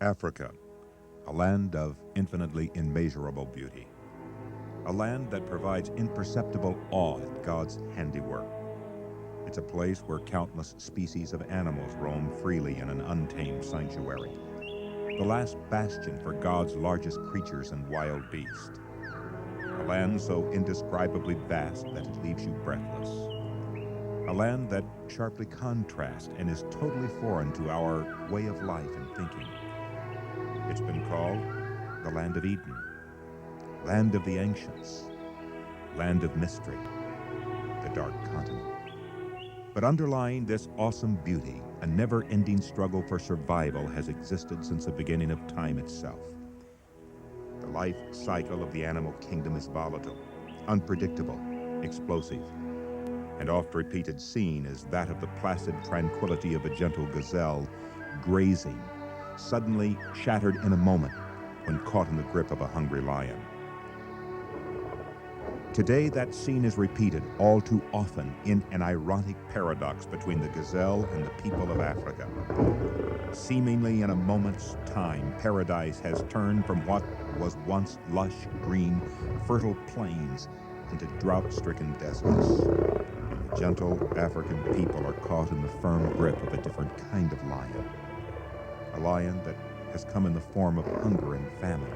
Africa, a land of infinitely immeasurable beauty. A land that provides imperceptible awe at God's handiwork. It's a place where countless species of animals roam freely in an untamed sanctuary. The last bastion for God's largest creatures and wild beasts. A land so indescribably vast that it leaves you breathless. A land that sharply contrasts and is totally foreign to our way of life and thinking. It's been called the Land of Eden, Land of the Ancients, Land of Mystery, the Dark Continent. But underlying this awesome beauty, a never-ending struggle for survival has existed since the beginning of time itself. The life cycle of the animal kingdom is volatile, unpredictable, explosive. An oft-repeated scene is that of the placid tranquility of a gentle gazelle grazing, suddenly shattered in a moment when caught in the grip of a hungry lion. Today, that scene is repeated all too often in an ironic paradox between the gazelle and the people of Africa. Seemingly in a moment's time, paradise has turned from what was once lush, green, fertile plains into drought-stricken deserts. The gentle African people are caught in the firm grip of a different kind of lion. A lion that has come in the form of hunger and famine.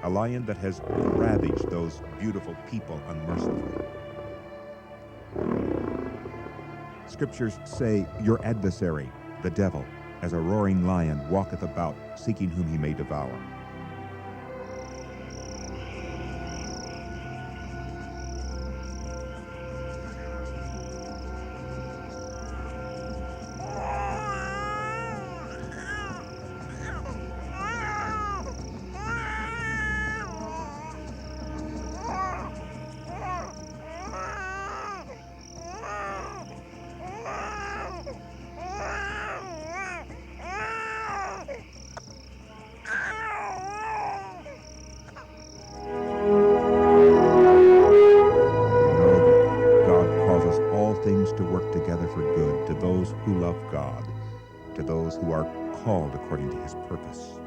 A lion that has ravaged those beautiful people unmercifully. Scriptures say, your adversary, the devil, as a roaring lion, walketh about, seeking whom he may devour. Things to work together for good to those who love God, to those who are called according to his purpose.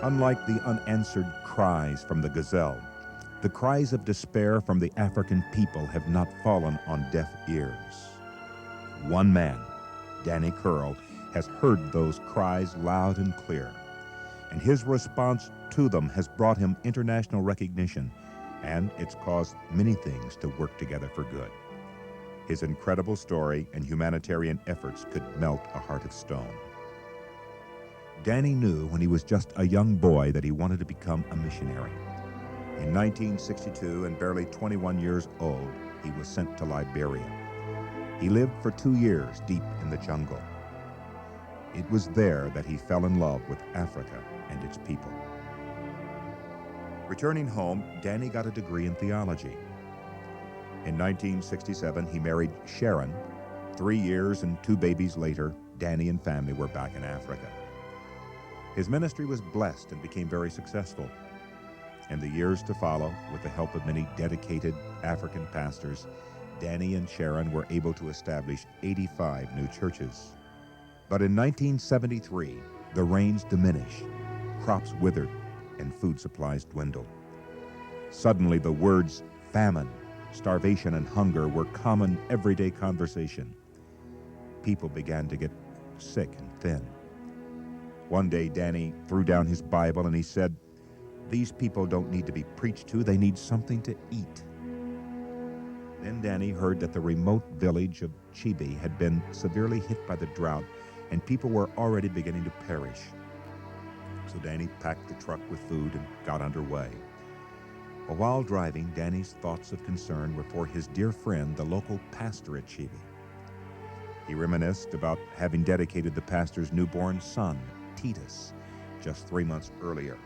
Unlike the unanswered cries from the gazelle, the cries of despair from the African people have not fallen on deaf ears. One man, Danny Curle, has heard those cries loud and clear, and his response to them has brought him international recognition, and it's caused many things to work together for good. His incredible story and humanitarian efforts could melt a heart of stone. Danny knew when he was just a young boy that he wanted to become a missionary. In 1962, and barely 21 years old, he was sent to Liberia. He lived for 2 years deep in the jungle. It was there that he fell in love with Africa and its people. Returning home, Danny got a degree in theology. In 1967, he married Sharon. 3 years and 2 babies later, Danny and family were back in Africa. His ministry was blessed and became very successful. In the years to follow, with the help of many dedicated African pastors, Danny and Sharon were able to establish 85 new churches. But in 1973, the rains diminished, crops withered, and food supplies dwindled. Suddenly, the words famine, starvation, and hunger were common everyday conversation. People began to get sick and thin. One day, Danny threw down his Bible and he said, "These people don't need to be preached to, they need something to eat." Then Danny heard that the remote village of Chibi had been severely hit by the drought and people were already beginning to perish. So Danny packed the truck with food and got underway. But while driving, Danny's thoughts of concern were for his dear friend, the local pastor at Chibi. He reminisced about having dedicated the pastor's newborn son, Titus, just 3 months earlier.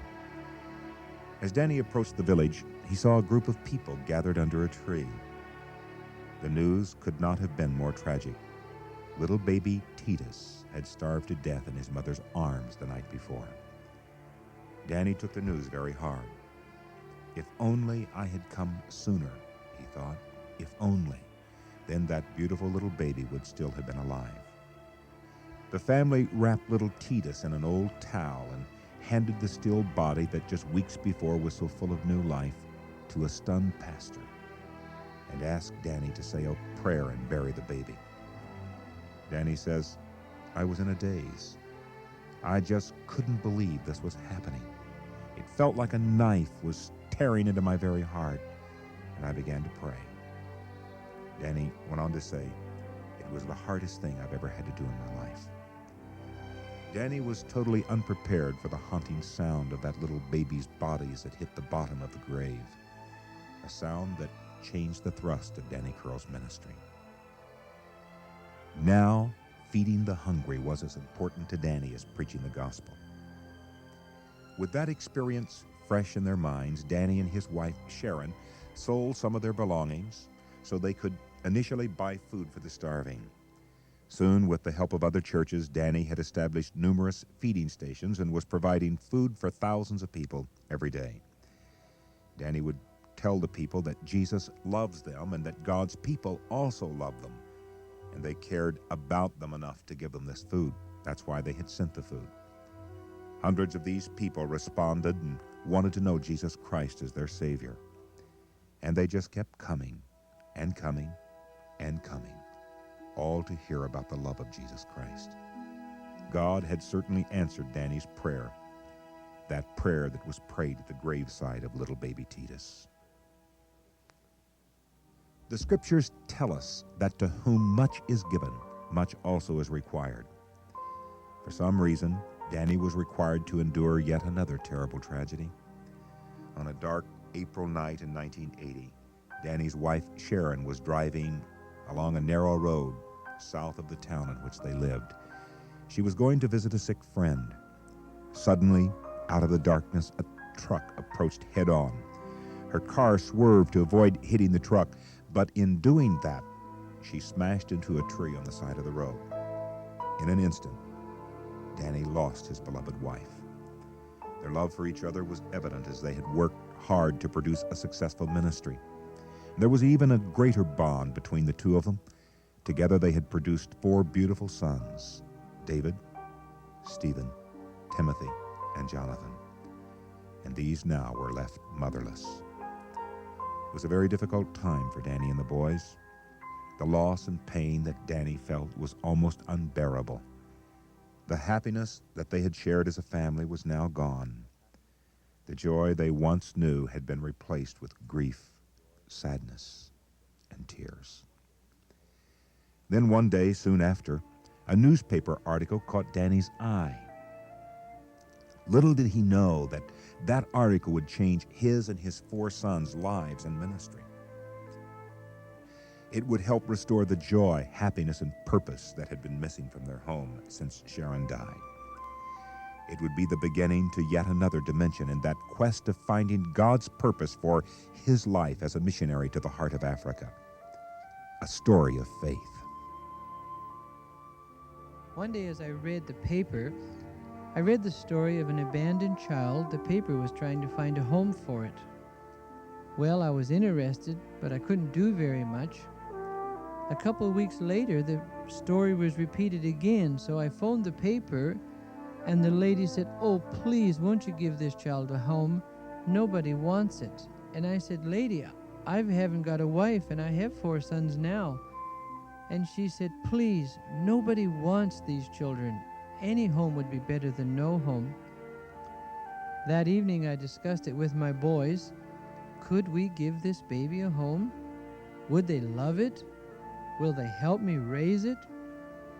As Danny approached the village, he saw a group of people gathered under a tree. The news could not have been more tragic. Little baby Titus had starved to death in his mother's arms the night before. Danny took the news very hard. If only I had come sooner, he thought. If only. Then that beautiful little baby would still have been alive. The family wrapped little Titus in an old towel and handed the still body that just weeks before was so full of new life to a stunned pastor and asked Danny to say a prayer and bury the baby. Danny says, I was in a daze. I just couldn't believe this was happening. It felt like a knife was tearing into my very heart, and I began to pray. Danny went on to say, it was the hardest thing I've ever had to do in my life. Danny was totally unprepared for the haunting sound of that little baby's body as it hit the bottom of the grave, a sound that changed the thrust of Danny Curle's ministry. Now, feeding the hungry was as important to Danny as preaching the gospel. With that experience fresh in their minds, Danny and his wife, Sharon, sold some of their belongings so they could initially buy food for the starving. Soon, with the help of other churches, Danny had established numerous feeding stations and was providing food for thousands of people every day. Danny would tell the people that Jesus loves them and that God's people also love them, and they cared about them enough to give them this food. That's why they had sent the food. Hundreds of these people responded and wanted to know Jesus Christ as their Savior. And they just kept coming and coming and coming, all to hear about the love of Jesus Christ. God had certainly answered Danny's prayer, that prayer that was prayed at the graveside of little baby Titus. The scriptures tell us that to whom much is given, much also is required. For some reason, Danny was required to endure yet another terrible tragedy. On a dark April night in 1980, Danny's wife Sharon was driving along a narrow road south of the town in which they lived. She was going to visit a sick friend. Suddenly, out of the darkness, a truck approached head-on. Her car swerved to avoid hitting the truck, but in doing that, she smashed into a tree on the side of the road. In an instant, Danny lost his beloved wife. Their love for each other was evident as they had worked hard to produce a successful ministry. There was even a greater bond between the two of them. Together they had produced 4 beautiful sons, David, Stephen, Timothy, and Jonathan. And these now were left motherless. It was a very difficult time for Danny and the boys. The loss and pain that Danny felt was almost unbearable. The happiness that they had shared as a family was now gone. The joy they once knew had been replaced with grief, sadness, and tears. Then one day, soon after, a newspaper article caught Danny's eye. Little did he know that that article would change his and his 4 sons' lives and ministry. It would help restore the joy, happiness, and purpose that had been missing from their home since Sharon died. It would be the beginning to yet another dimension in that quest of finding God's purpose for his life as a missionary to the heart of Africa. A story of faith. One day as I read the paper, I read the story of an abandoned child. The paper was trying to find a home for it. Well, I was interested, but I couldn't do very much. A couple of weeks later, the story was repeated again, so I phoned the paper, and the lady said, "Oh, please, won't you give this child a home? Nobody wants it." And I said, "Lady, I haven't got a wife, and I have 4 sons now." And she said, "Please, nobody wants these children. Any home would be better than no home." That evening, I discussed it with my boys. Could we give this baby a home? Would they love it? Will they help me raise it?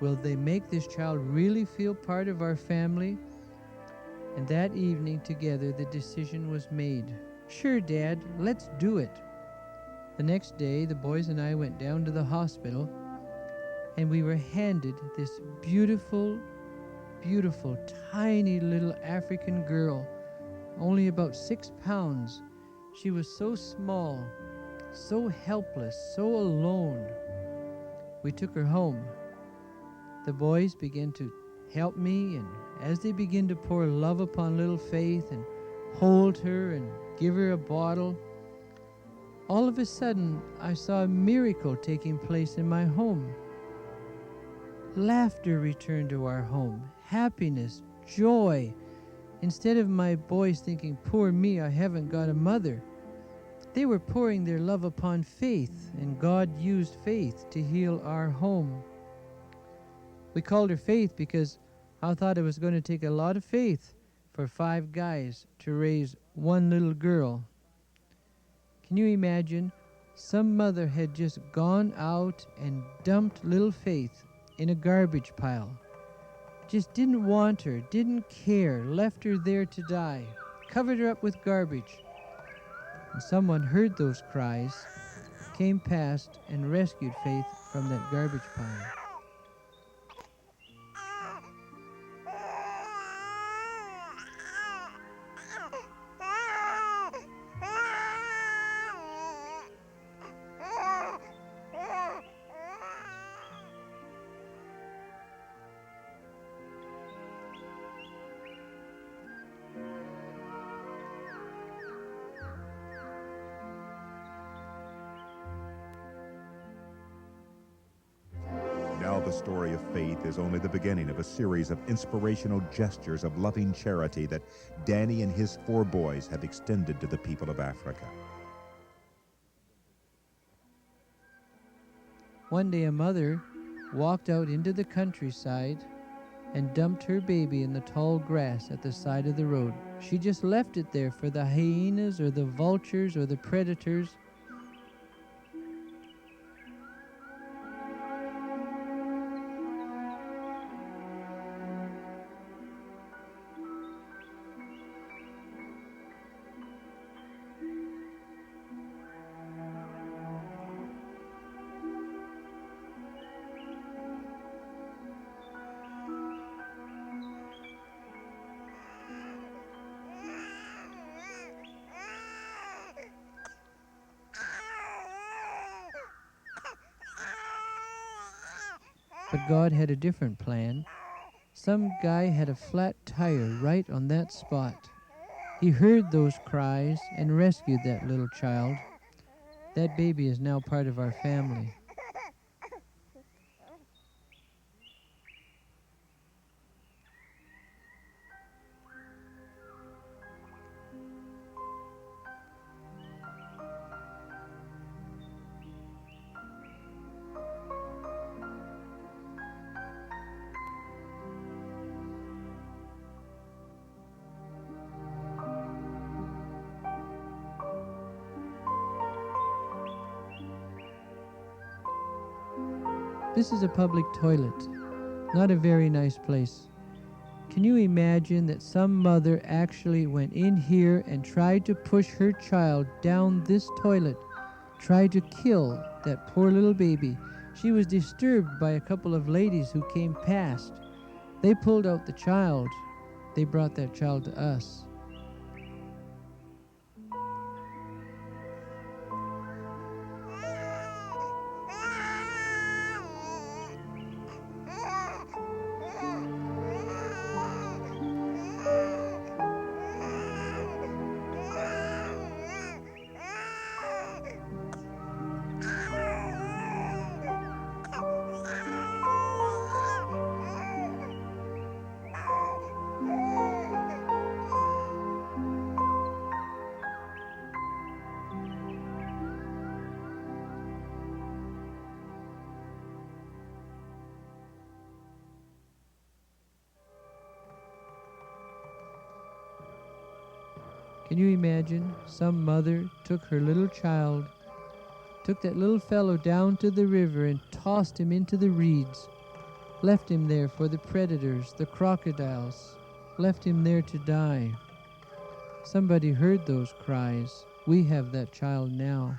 Will they make this child really feel part of our family? And that evening together, the decision was made. "Sure, Dad, let's do it." The next day, the boys and I went down to the hospital, and we were handed this beautiful, beautiful, tiny little African girl, only about 6 pounds. She was so small, so helpless, so alone. We took her home. The boys began to help me, and as they began to pour love upon little Faith and hold her and give her a bottle, all of a sudden I saw a miracle taking place in my home. Laughter returned to our home, happiness, joy. Instead of my boys thinking, poor me, I haven't got a mother, they were pouring their love upon Faith, and God used Faith to heal our home. We called her Faith because I thought it was going to take a lot of faith for 5 guys to raise one little girl. Can you imagine? Some mother had just gone out and dumped little Faith in a garbage pile. Just didn't want her, didn't care, left her there to die, covered her up with garbage. And someone heard those cries, came past, and rescued Faith from that garbage pile. Now the story of Faith is only the beginning of a series of inspirational gestures of loving charity that Danny and his 4 boys have extended to the people of Africa. One day a mother walked out into the countryside and dumped her baby in the tall grass at the side of the road. She just left it there for the hyenas or the vultures or the predators. But God had a different plan. Some guy had a flat tire right on that spot. He heard those cries and rescued that little child. That baby is now part of our family. This is a public toilet, not a very nice place. Can you imagine that some mother actually went in here and tried to push her child down this toilet, tried to kill that poor little baby? She was disturbed by a couple of ladies who came past. They pulled out the child. They brought that child to us. Can you imagine? Some mother took her little child, took that little fellow down to the river and tossed him into the reeds, left him there for the predators, the crocodiles, left him there to die. Somebody heard those cries. We have that child now.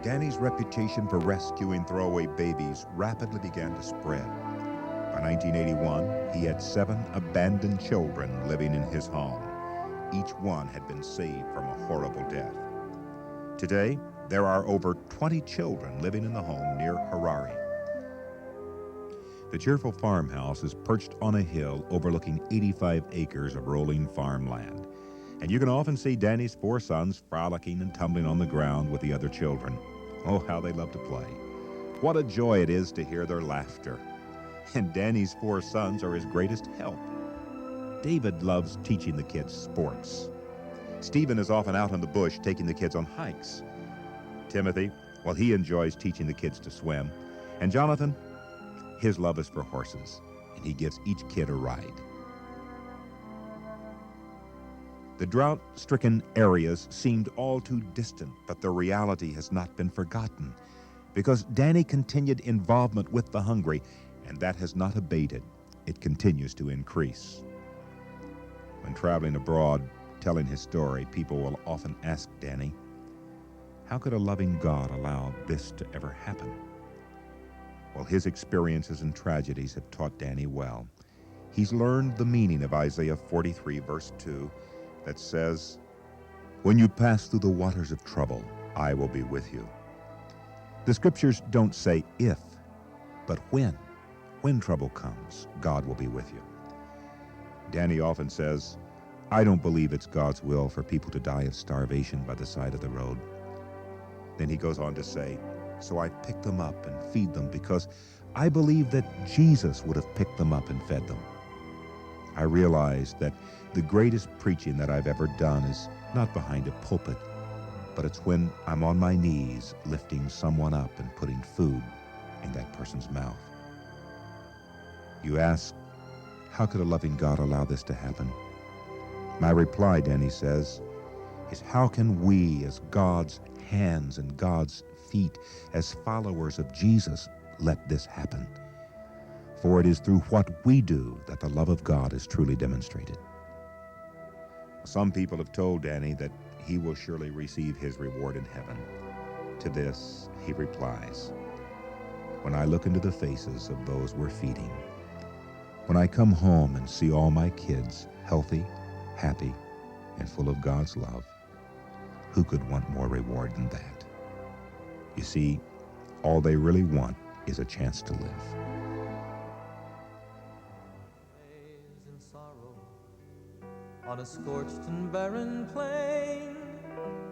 Danny's reputation for rescuing throwaway babies rapidly began to spread. By 1981, he had 7 abandoned children living in his home. Each one had been saved from a horrible death. Today, there are over 20 children living in the home near Harare. The cheerful farmhouse is perched on a hill overlooking 85 acres of rolling farmland. And you can often see Danny's 4 sons frolicking and tumbling on the ground with the other children. Oh, how they love to play. What a joy it is to hear their laughter. And Danny's 4 sons are his greatest help. David loves teaching the kids sports. Stephen is often out in the bush taking the kids on hikes. Timothy, well, he enjoys teaching the kids to swim. And Jonathan, his love is for horses, and he gives each kid a ride. The drought-stricken areas seemed all too distant, but the reality has not been forgotten, because Danny continued involvement with the hungry, and that has not abated. It continues to increase. When traveling abroad, telling his story, people will often ask Danny, how could a loving God allow this to ever happen? Well, his experiences and tragedies have taught Danny well. He's learned the meaning of Isaiah 43, verse 2, that says, when you pass through the waters of trouble, I will be with you. The scriptures don't say if, but when. When trouble comes, God will be with you. Danny often says, I don't believe it's God's will for people to die of starvation by the side of the road. Then he goes on to say, so I pick them up and feed them because I believe that Jesus would have picked them up and fed them. I realize that the greatest preaching that I've ever done is not behind a pulpit, but it's when I'm on my knees lifting someone up and putting food in that person's mouth. You ask, how could a loving God allow this to happen? My reply, Danny says, is how can we, as God's hands and God's feet, as followers of Jesus, let this happen? For it is through what we do that the love of God is truly demonstrated. Some people have told Danny that he will surely receive his reward in heaven. To this, he replies, when I look into the faces of those we're feeding, when I come home and see all my kids healthy, happy, and full of God's love, who could want more reward than that? You see, all they really want is a chance to live. In sorrow, on a scorched and barren plain,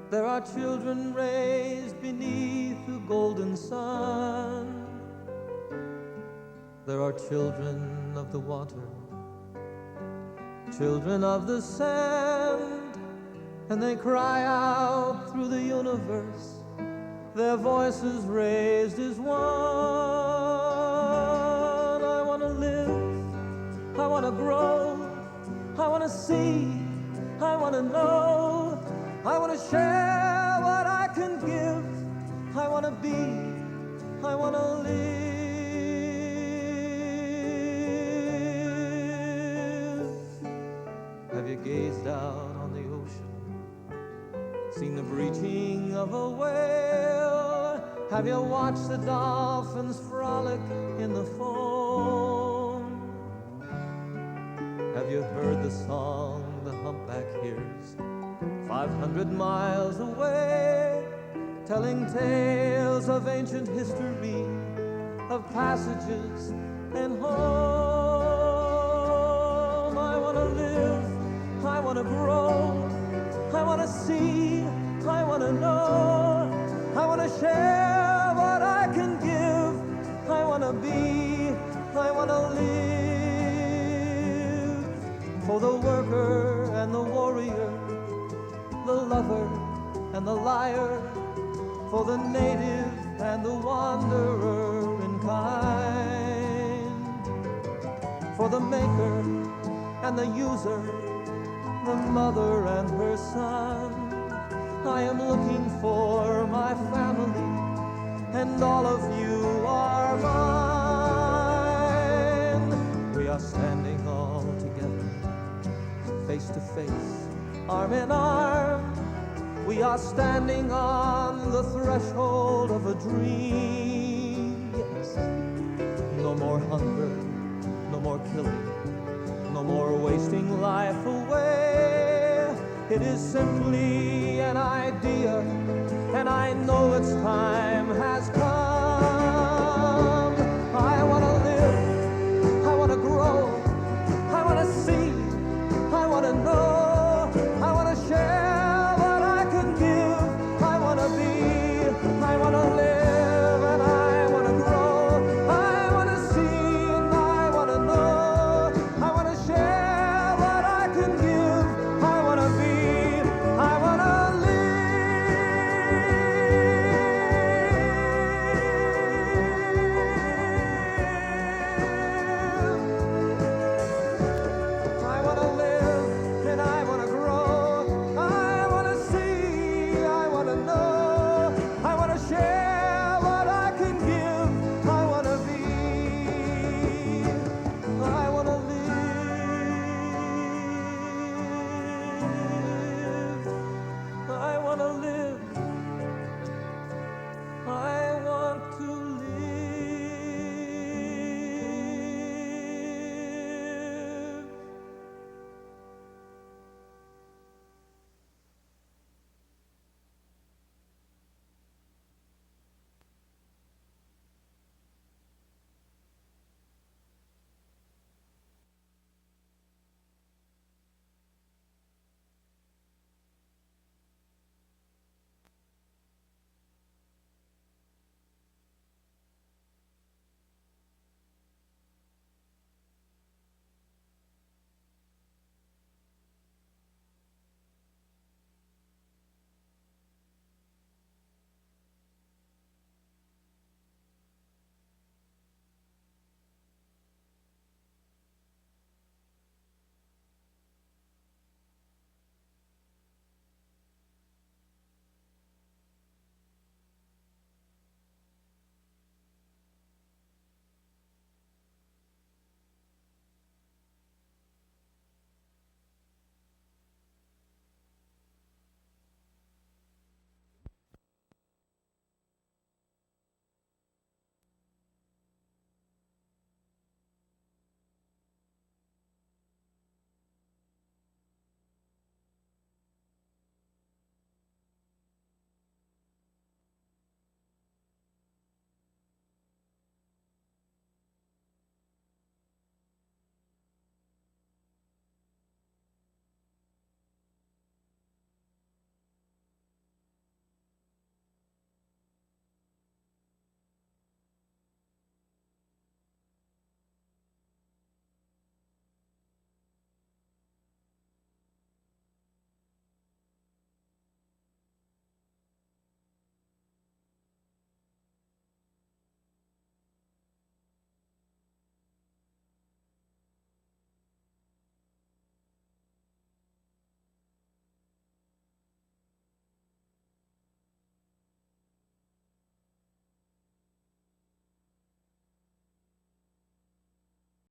there are children raised beneath the golden sun. There are children of the water, children of the sand, and they cry out through the universe, their voices raised as one. I want to live, I want to grow, I want to see, I want to know, I want to share what I can give, I want to be, I want to live. Have you gazed out on the ocean, seen the breaching of a whale? Have you watched the dolphins frolic in the foam? Have you heard the song the humpback hears 500 miles away, telling tales of ancient history, of passages and home? I want to live, I want to grow, I want to see, I want to know, I want to share what I can give, I want to be, I want to live. For the worker and the warrior, the lover and the liar, for the native and the wanderer in kind, for the maker and the user, the mother and her son. I am looking for my family, and all of you are mine. We are standing all together, face to face, arm in arm. We are standing on the threshold world of a dream. Yes, no more hunger, no more killing, no more wasting life away. It is simply an idea, and I know it's time